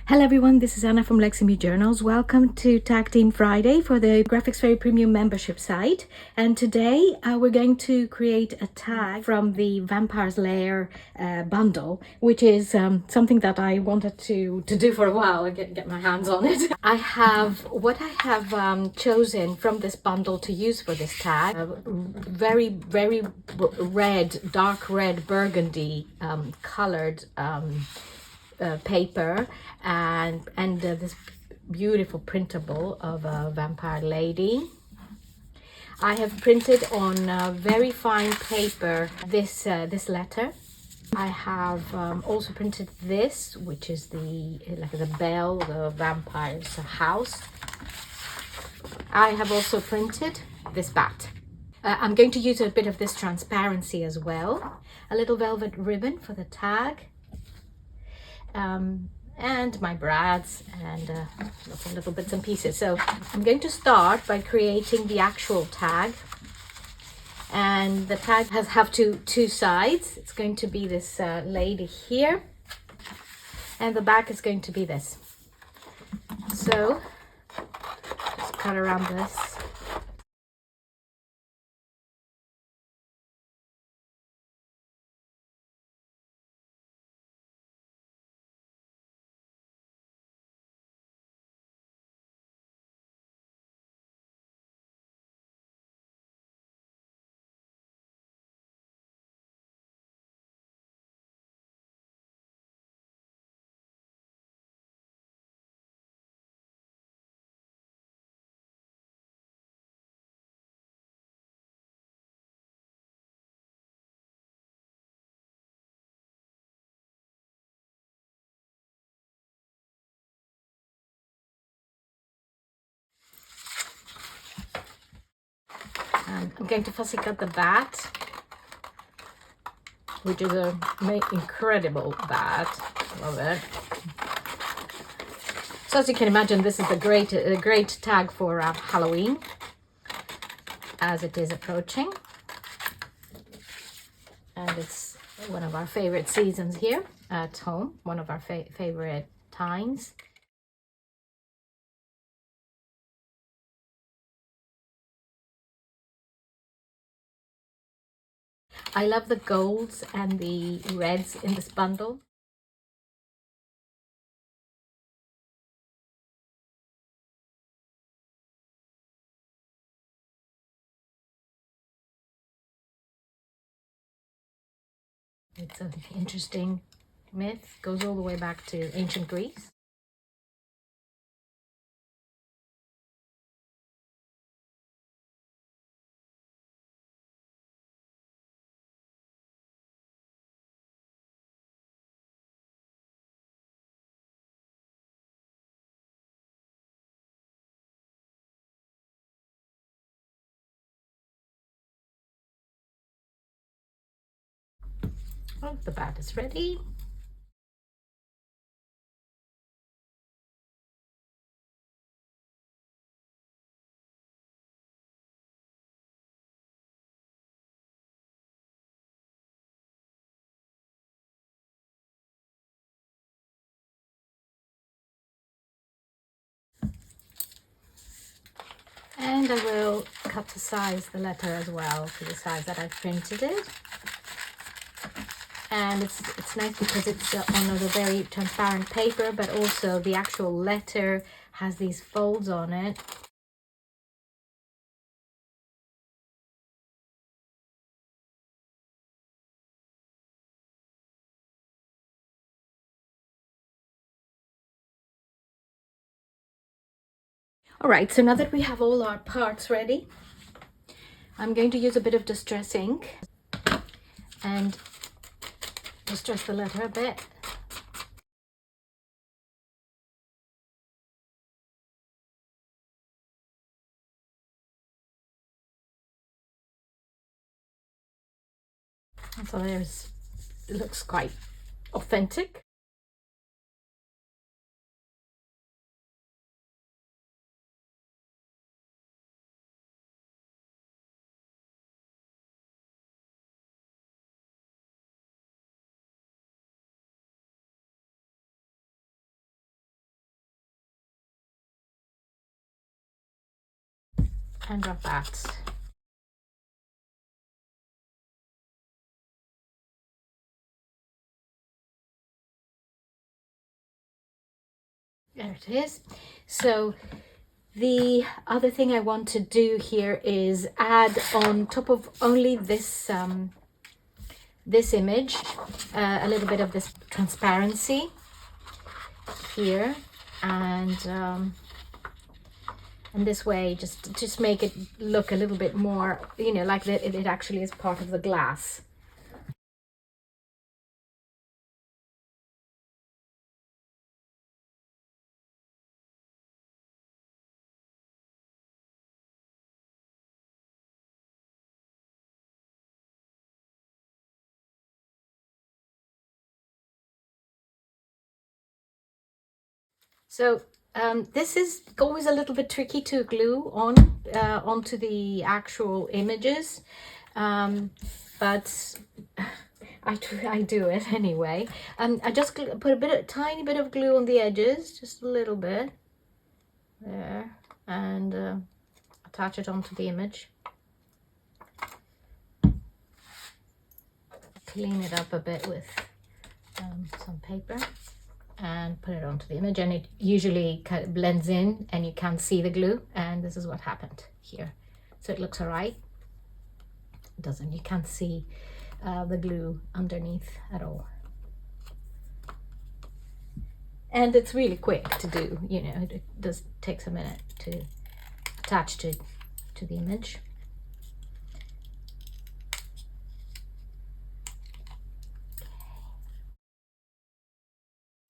Hello everyone, this is Anna from Leximbue Journals. Welcome to Tag Team Friday for the Graphics Fairy Premium membership site. And today we're going to create a tag from the Vampire's Lair bundle, which is something that I wanted to do for a while, get my hands on it. What I have chosen from this bundle to use for this tag, very red, dark red burgundy colored paper and this beautiful printable of a vampire lady. I have printed on very fine paper this letter. I have also printed this, which is the bell, the vampire's house. I have also printed this bat. I'm going to use a bit of this transparency as well. A little velvet ribbon for the tag. And my brads and lots of little bits and pieces. So I'm going to start by creating the actual tag, and the tag have two sides. It's going to be this lady here, and the back is going to be this. So just cut around this. I'm going to fussy cut the bat, which is an incredible bat. Love it. So as you can imagine, this is a great tag for Halloween, as it is approaching. And it's one of our favorite seasons here at home, one of our favorite times. I love the golds and the reds in this bundle. It's an interesting myth, goes all the way back to ancient Greece. Oh, the bat is ready. And I will cut to size the letter as well, to the size that I've printed it. And it's nice because it's on a very transparent paper, but also the actual letter has these folds on it. All right, so now that we have all our parts ready, I'm going to use a bit of distress ink and distress the letter a bit. So it looks quite authentic. and our bats. There it is. So the other thing I want to do here is add on top of only this this image a little bit of this transparency here, and this way just make it look a little bit more, you know, like that it actually is part of the glass. So this is always a little bit tricky to glue on onto the actual images, but I do it anyway. I just put a tiny bit of glue on the edges, just a little bit there, and attach it onto the image. Clean it up a bit with some paper and put it onto the image, and it usually kind of blends in and you can't see the glue, and this is what happened here. So it looks all right. It doesn't, you can't see the glue underneath at all, and it's really quick to do, you know, it just takes a minute to attach to the image.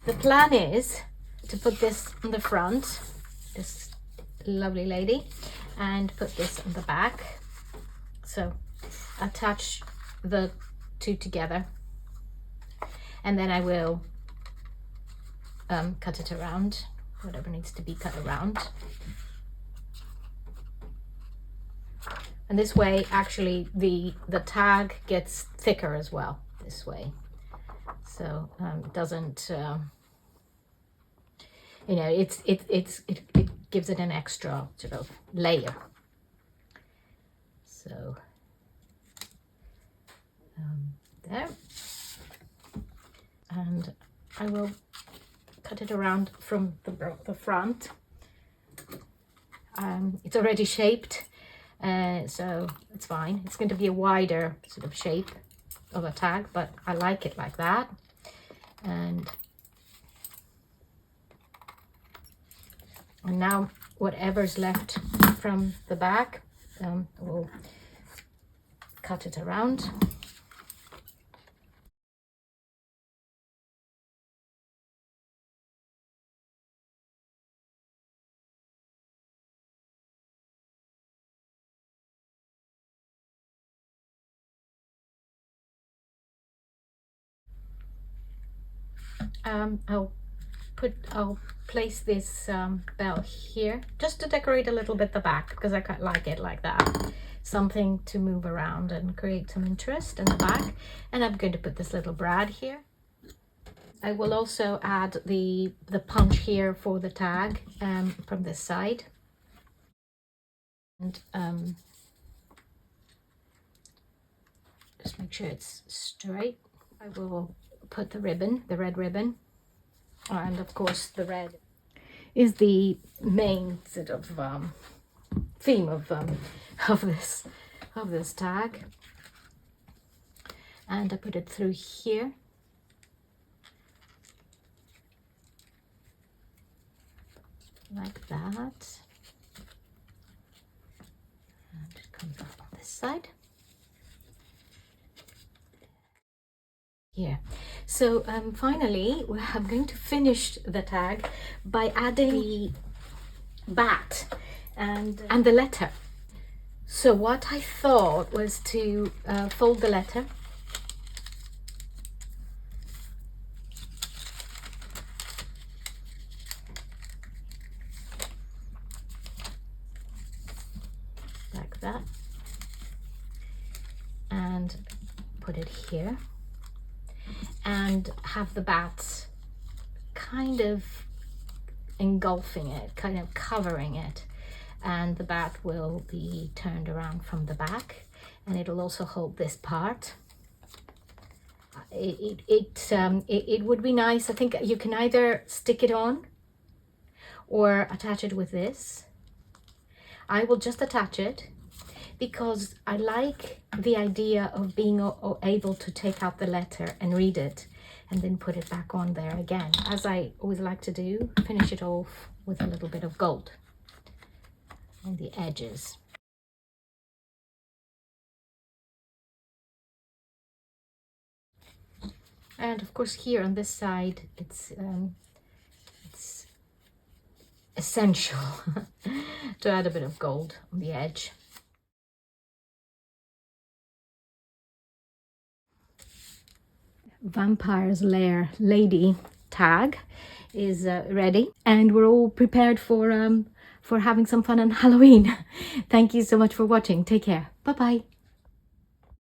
The plan is to put this on the front, this lovely lady, and put this on the back. So attach the two together, and then I will cut it around, whatever needs to be cut around. And this way, actually, the tag gets thicker as well, this way. So it doesn't, you know, it gives it an extra sort of layer. So there, and I will cut it around from the front. It's already shaped, so it's fine. It's going to be a wider sort of shape of a tag, but I like it like that. And now whatever's left from the back, we'll cut it around. I'll place this bell here just to decorate a little bit the back, because I quite like it like that. Something to move around and create some interest in the back. And I'm going to put this little brad here. I will also add the punch here for the tag from this side. And just make sure it's straight. I will put the ribbon, the red ribbon, and of course the red is the main sort of theme of this tag, and I put it through here. Like that, and it comes up on this side. Here. So finally, I'm going to finish the tag by adding the bat and the letter. So what I thought was to fold the letter, like that, and put it here, and have the bats kind of engulfing it, kind of covering it, and the bat will be turned around from the back, and it'll also hold this part. It would be nice. I think you can either stick it on or attach it with this. I will just attach it because I like the idea of being able to take out the letter and read it and then put it back on there again, as I always like to do. Finish it off with a little bit of gold on the edges. And of course here on this side, it's essential to add a bit of gold on the edge. Vampire's Lair Lady tag is ready, and we're all prepared for having some fun on Halloween. Thank you so much for watching. Take care. Bye bye.